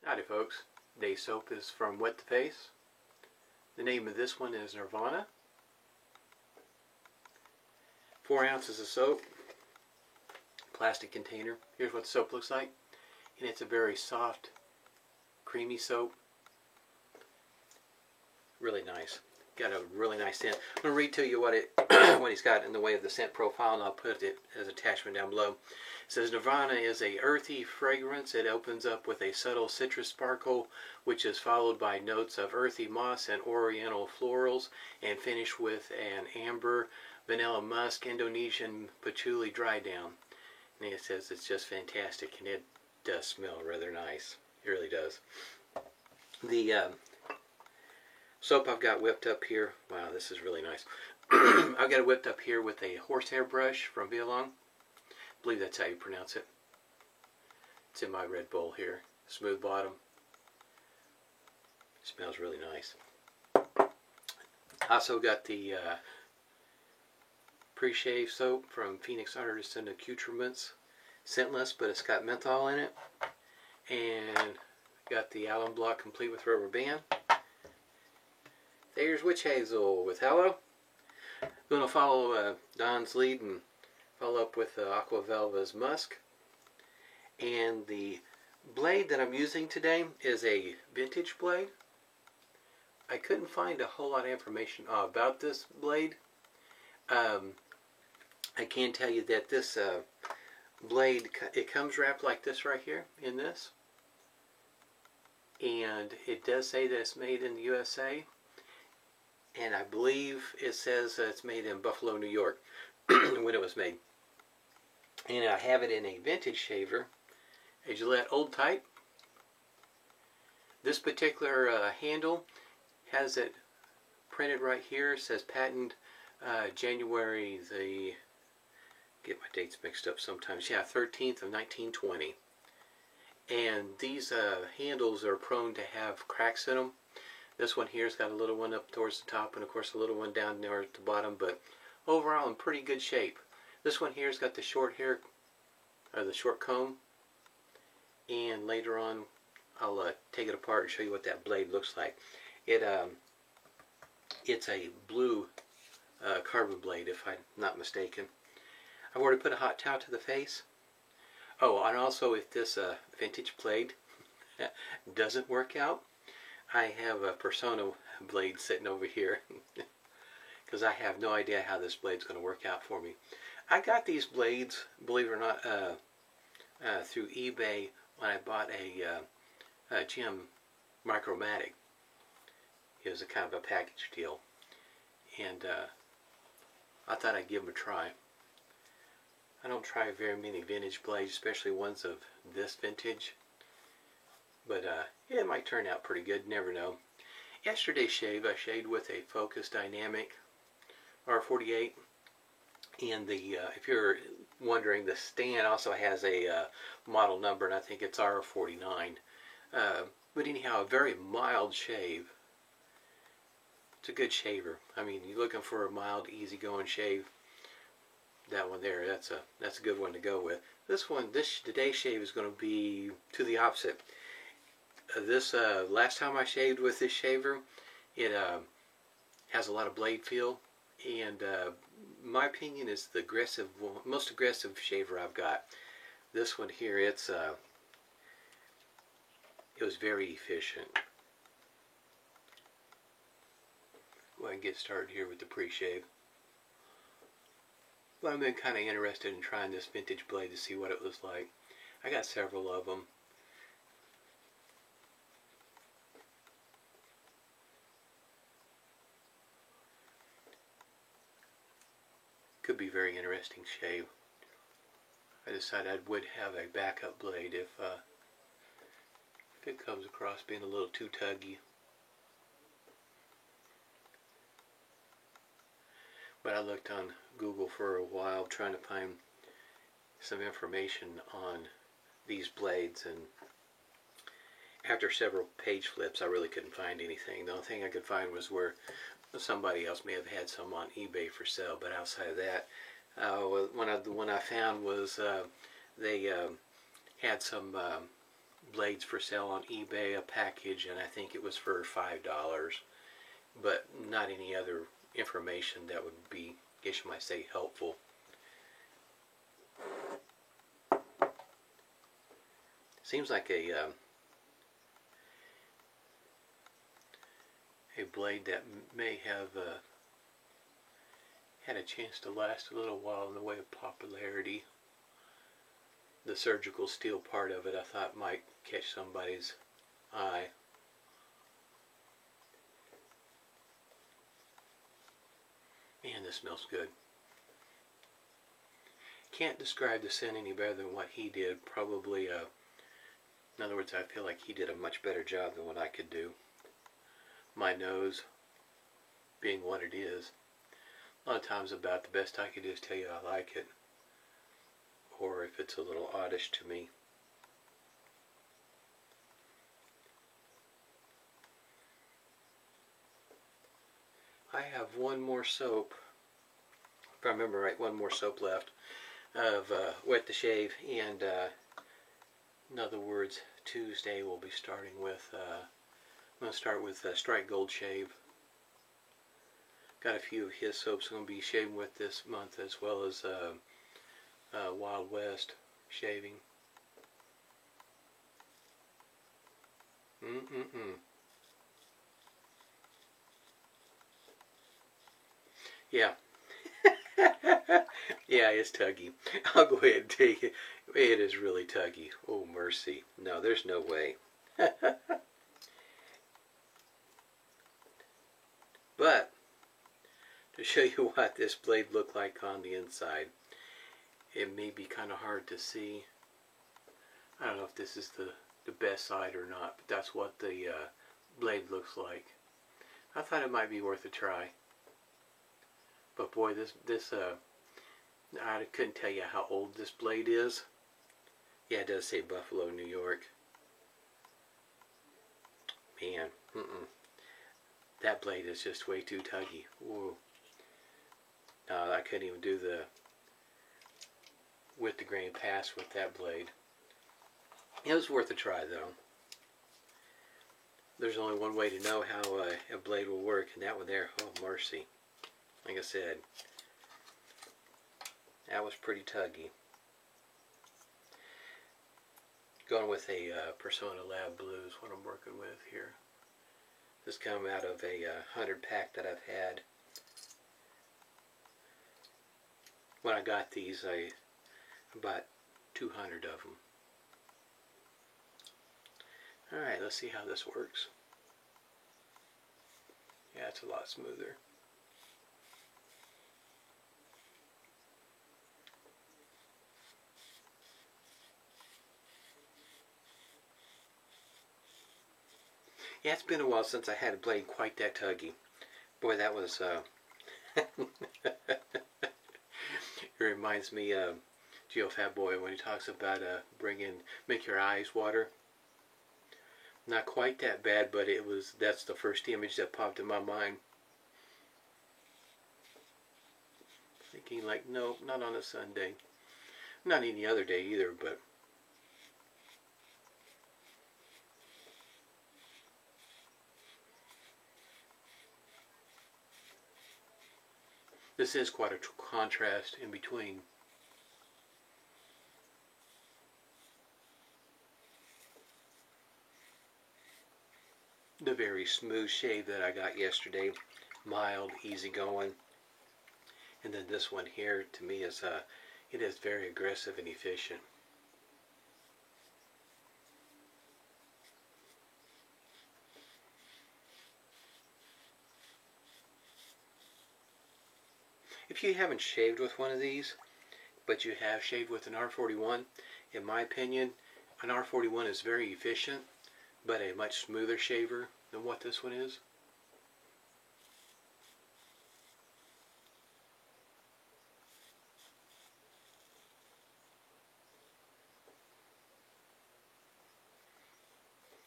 Howdy folks, today's soap is from Wet the Face. The name of this one is Nirvana. 4 ounces of soap, plastic container. Here's what the soap looks like. And it's a very soft, creamy soap. Really nice. Got a really nice scent. I'm going to read to you what he's got in the way of the scent profile, and I'll put it as attachment down below. It says Nirvana is a earthy fragrance. It opens up with a subtle citrus sparkle, which is followed by notes of earthy moss and oriental florals, and finish with an amber, vanilla musk, Indonesian patchouli dry down. And it says it's just fantastic, and it does smell rather nice. It really does. The soap I've got whipped up here. Wow, this is really nice. I've got it whipped up here with a horsehair brush from Vialong. I believe that's how you pronounce it. It's in my red bowl here. Smooth bottom. Smells really nice. Also got the pre-shave soap from Phoenix Artisan Accoutrements. Scentless, but it's got menthol in it. And got the alum block complete with rubber band. There's Witch Hazel with Hello. I'm going to follow Don's lead and follow up with Aqua Velva's Musk. And the blade that I'm using today is a vintage blade. I couldn't find a whole lot of information about this blade. I can tell you that this blade, it comes wrapped like this right here in this. And it does say that it's made in the USA. And I believe it says it's made in Buffalo, New York, when it was made. And I have it in a vintage shaver, a Gillette Old Type. This particular handle has it printed right here. It says patent January the, get my dates mixed up sometimes, yeah, 13th of 1920. And these handles are prone to have cracks in them. This one here's got a little one up towards the top, and of course a little one down there at the bottom, but overall in pretty good shape. This one here's got the short hair, or the short comb, and later on I'll take it apart and show you what that blade looks like. It's a blue carbon blade, if I'm not mistaken. I've already put a hot towel to the face. Oh, and also if this vintage blade doesn't work out, I have a Persona blade sitting over here because I have no idea how this blade's going to work out for me. I got these blades, believe it or not, through eBay when I bought a Gem Micromatic. It was a kind of a package deal, and I thought I'd give them a try. I don't try very many vintage blades, especially ones of this vintage. But yeah, it might turn out pretty good, never know. Yesterday's shave, I shaved with a Focus Dynamic R48. And the if you're wondering, the stand also has a model number, and I think it's R49. But anyhow, a very mild shave. It's a good shaver. I mean, you're looking for a mild, easygoing shave. That one there, that's a good one to go with. Today's shave is going to be to the opposite. This last time I shaved with this shaver, it has a lot of blade feel, and my opinion is the most aggressive shaver I've got. This one here, it was very efficient. Go ahead and get started here with the pre-shave. Well, I've been kind of interested in trying this vintage blade to see what it was like. I got several of them. Could be very interesting shave. I decided I would have a backup blade if it comes across being a little too tuggy. But I looked on Google for a while trying to find some information on these blades, and after several page flips I really couldn't find anything. The only thing I could find was where somebody else may have had some on eBay for sale, but outside of that, the one I found was they had some blades for sale on eBay, a package, and I think it was for $5, but not any other information that would be, I guess you might say, helpful. Seems like a blade that may have had a chance to last a little while in the way of popularity. The surgical steel part of it I thought might catch somebody's eye. Man, this smells good. Can't describe the scent any better than what he did. Probably, in other words, I feel like he did a much better job than what I could do. My nose being what it is. A lot of times about the best I could do is tell you I like it, or if it's a little oddish to me. I have one more soap, if I remember right, one more soap left of Wet to Shave, and in other words, Tuesday we'll be starting with, I'm going to start with Strike Gold Shave. Got a few of his soaps I'm going to be shaving with this month, as well as Wild West shaving. Yeah. Yeah, it's tuggy. I'll go ahead and take it. It is really tuggy. Oh, mercy. No, there's no way. But, to show you what this blade looked like on the inside, it may be kind of hard to see. I don't know if this is the best side or not, but that's what the blade looks like. I thought it might be worth a try. But boy, I couldn't tell you how old this blade is. Yeah, it does say Buffalo, New York. Man, that blade is just way too tuggy. Whoa. No, I couldn't even do the with the grain pass with that blade. It was worth a try though. There's only one way to know how a blade will work, and that one there, oh mercy. Like I said, that was pretty tuggy. Going with a Persona Lab Blue is what I'm working with here. This come out of a 100 pack that I've had. When I got these, I bought 200 of them. Alright, let's see how this works. Yeah, it's a lot smoother. Yeah, it's been a while since I had a blade quite that tuggy. Boy, that was, it reminds me of Geo Fat Boy when he talks about make your eyes water. Not quite that bad, but that's the first image that popped in my mind. Thinking like, no, not on a Sunday. Not any other day either, but this is quite a contrast in between. The very smooth shave that I got yesterday, mild, easy going, and then this one here to me is it is very aggressive and efficient. If you haven't shaved with one of these, but you have shaved with an R41, in my opinion, an R41 is very efficient, but a much smoother shaver than what this one is.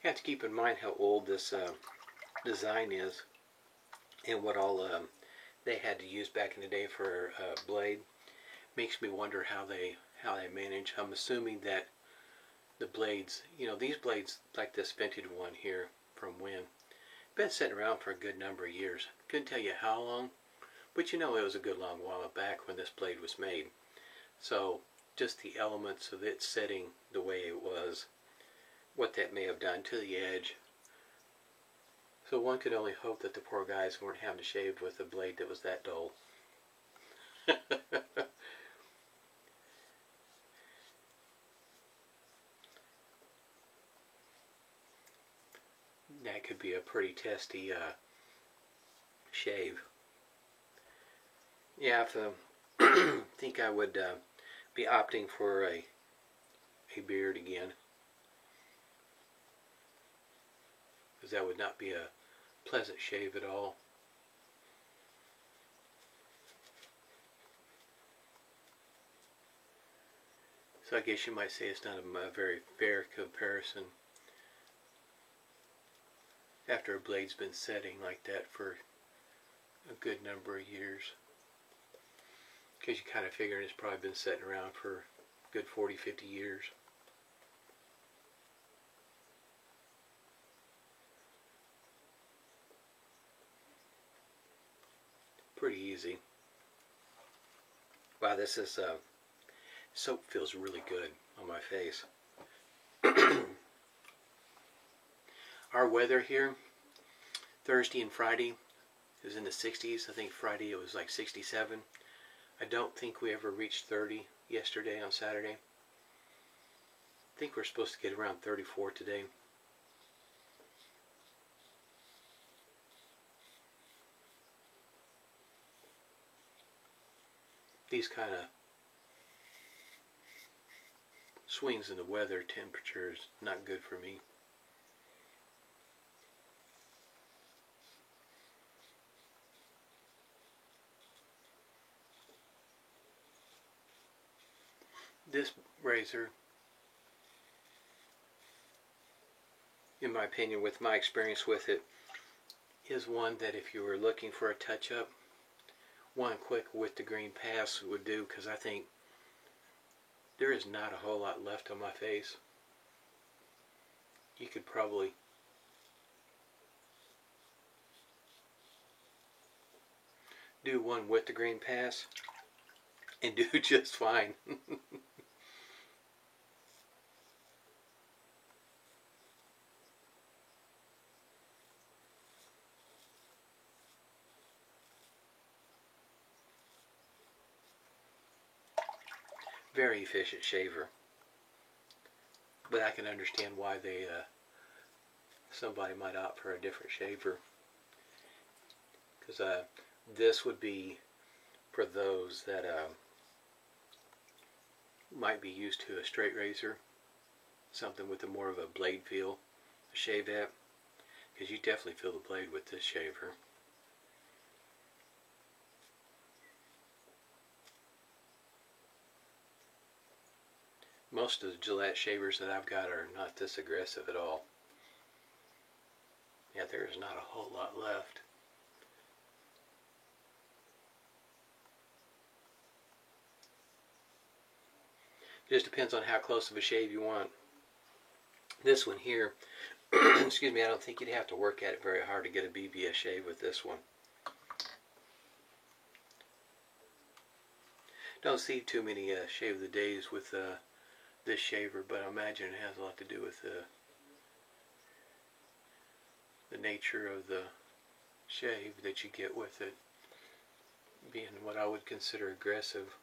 You have to keep in mind how old this design is and what all they had to use back in the day for a blade. Makes me wonder how they manage. I'm assuming that the blades, you know, these blades like this vintage one here from Win, been sitting around for a good number of years. Couldn't tell you how long, but you know it was a good long while back when this blade was made. So just the elements of it setting the way it was, what that may have done to the edge. So one could only hope that the poor guys weren't having to shave with a blade that was that dull. That could be a pretty testy shave. Yeah, I think I would be opting for a beard again, because that would not be a pleasant shave at all. So I guess you might say it's not a very fair comparison after a blade's been setting like that for a good number of years, because you kind of figure it's probably been sitting around for a good 40-50 years. Pretty easy. Wow, this is soap feels really good on my face. Our weather here, Thursday and Friday, is in the 60s. I think Friday it was like 67. I don't think we ever reached 30 yesterday on Saturday. I think we're supposed to get around 34 today. These kind of swings in the weather temperature is not good for me. This razor, in my opinion, with my experience with it, is one that if you were looking for a touch-up, one quick with the green pass would do, because I think there is not a whole lot left on my face. You could probably do one with the green pass and do just fine. Very efficient shaver, but I can understand why they somebody might opt for a different shaver, because this would be for those that might be used to a straight razor, something with a more of a blade feel to shave at, because you definitely feel the blade with this shaver. Most of the Gillette shavers that I've got are not this aggressive at all. Yeah, there's not a whole lot left. Just depends on how close of a shave you want. This one here, excuse me, I don't think you'd have to work at it very hard to get a BBS shave with this one. Don't see too many shave of the days with this shaver, but I imagine it has a lot to do with the nature of the shave that you get with it being what I would consider aggressive.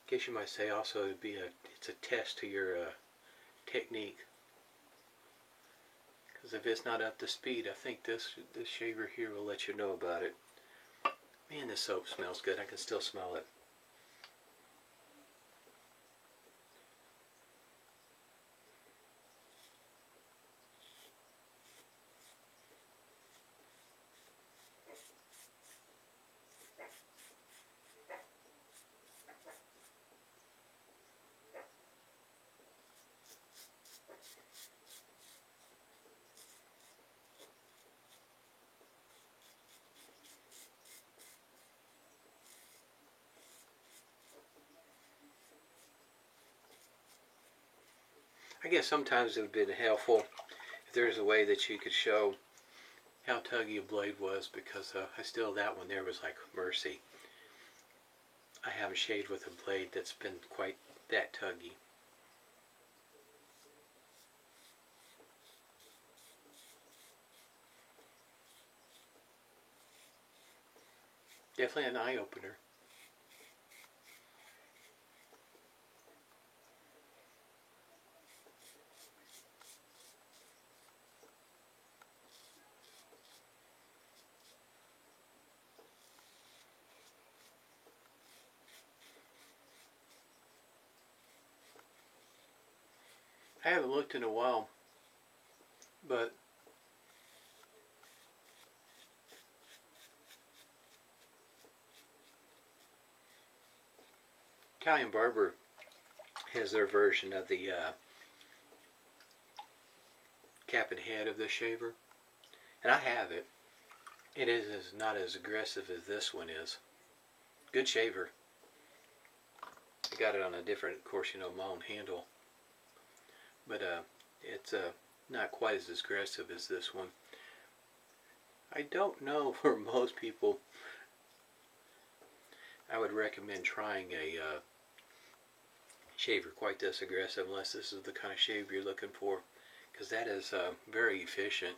I guess you might say also it's a test to your technique. Because if it's not up to speed, I think this shaver here will let you know about it. Man, this soap smells good. I can still smell it. guess sometimes it would have been helpful if there's a way that you could show how tuggy a blade was, because I still, that one there was like mercy. I haven't shaved with a blade that's been quite that tuggy. Definitely an eye-opener. I haven't looked in a while, but Italian Barber has their version of the cap and head of the shaver, and I have it. It is not as aggressive as this one is. Good shaver. I got it on a different, of course, you know, my own handle, but it's not quite as aggressive as this one. I don't know, for most people I would recommend trying a shaver quite this aggressive, unless this is the kind of shave you're looking for, because that is very efficient.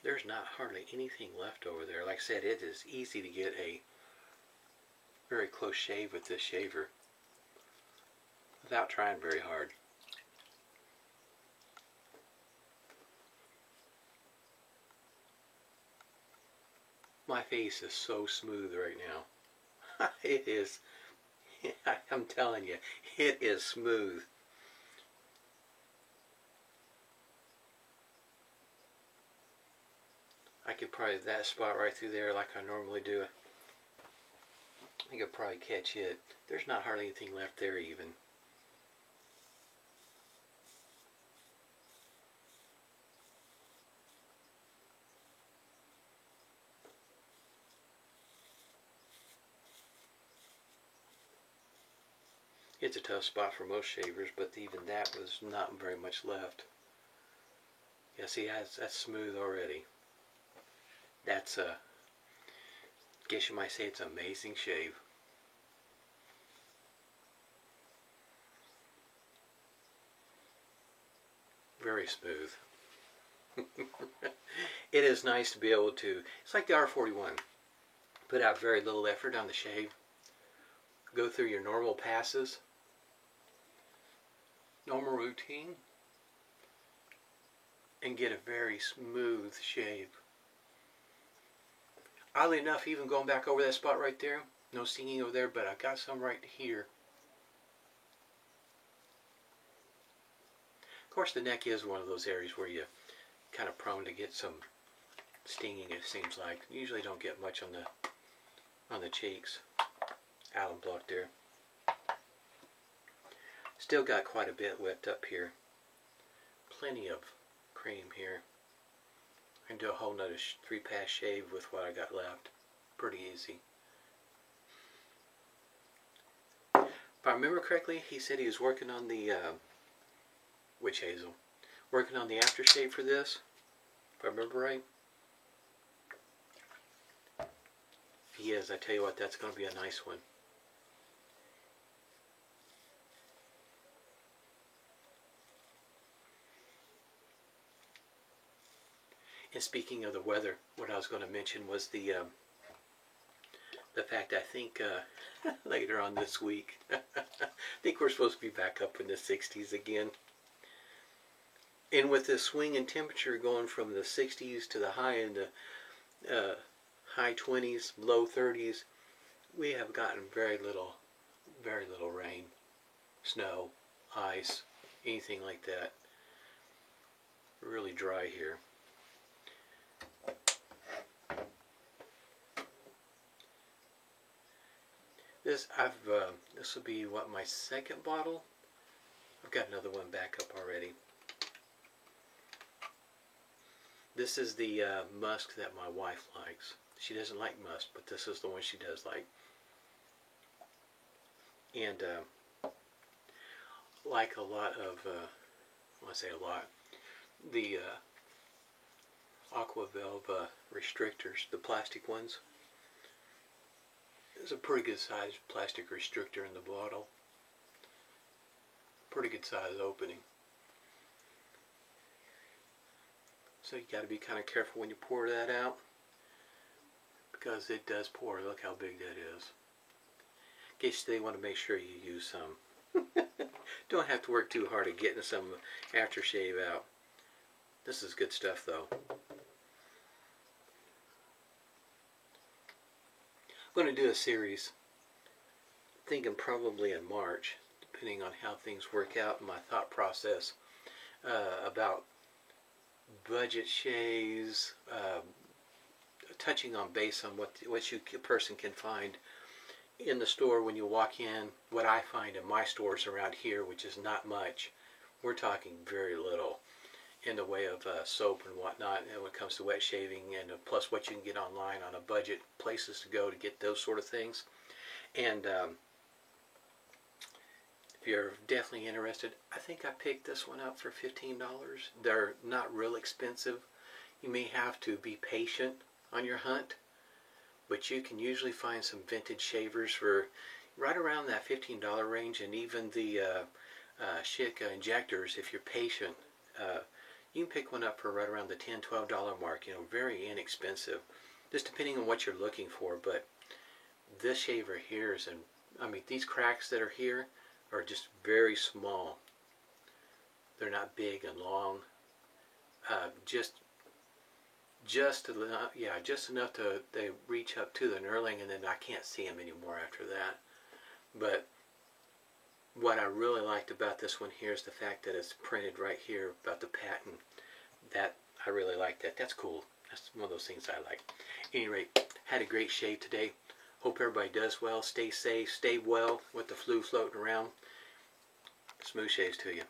There's not hardly anything left over there. Like I said, it is easy to get a very close shave with this shaver without trying very hard. My face is so smooth right now. It is, I'm telling you, it is smooth. I could probably, that spot right through there like I normally do, I could probably catch it. There's not hardly anything left there even. It's a tough spot for most shavers, but even that was not very much left. Yeah, see, that's smooth already. That's guess you might say it's an amazing shave. Very smooth. It is nice to be able to, it's like the R41. Put out very little effort on the shave. Go through your normal passes, normal routine, and get a very smooth shave. Oddly enough, even going back over that spot right there, no stinging over there, but I got some right here. Of course, the neck is one of those areas where you're kind of prone to get some stinging, it seems like. You usually don't get much on the cheeks. Allen block there. Still got quite a bit whipped up here. Plenty of cream here. I can do a whole nother 3-pass shave with what I got left. Pretty easy. If I remember correctly, he said he was working on the witch hazel. Working on the aftershave for this, if I remember right. If he is, I tell you what, that's going to be a nice one. And speaking of the weather, what I was going to mention was the fact, I think later on this week, I think we're supposed to be back up in the 60s again. And with this swing in temperature going from the 60s to the high in the high 20s, low 30s, we have gotten very little rain, snow, ice, anything like that. Really dry here. This will be what, my second bottle. I've got another one back up already. This is the musk that my wife likes. She doesn't like musk, but this is the one she does like. And like a lot of, I want to say a lot, the Aquavelva restrictors, the plastic ones. There's a pretty good sized plastic restrictor in the bottle. Pretty good size opening. So you got to be kind of careful when you pour that out, because it does pour. Look how big that is. In case they want to make sure you use some. Don't have to work too hard at getting some aftershave out. This is good stuff though. I'm going to do a series, thinking probably in March, depending on how things work out in my thought process, about budget shaves, touching on base on what a person can find in the store when you walk in. What I find in my stores around here, which is not much, we're talking very little in the way of soap and whatnot, and when it comes to wet shaving, and plus what you can get online on a budget, places to go to get those sort of things. And if you're definitely interested, I think I picked this one up for $15. They're not real expensive. You may have to be patient on your hunt, but you can usually find some vintage shavers for right around that $15 range, and even the Schick injectors, if you're patient, you can pick one up for right around the $10, $12 mark. You know, very inexpensive, just depending on what you're looking for. But this shaver here is, I mean, these cracks that are here are just very small. They're not big and long. Just enough, yeah, just enough to they reach up to the knurling, and then I can't see them anymore after that. But what I really liked about this one here is the fact that it's printed right here about the patent. That I really like that. That's cool. That's one of those things I like. At any rate, had a great shave today. Hope everybody does well. Stay safe. Stay well with the flu floating around. Smooth shaves to you.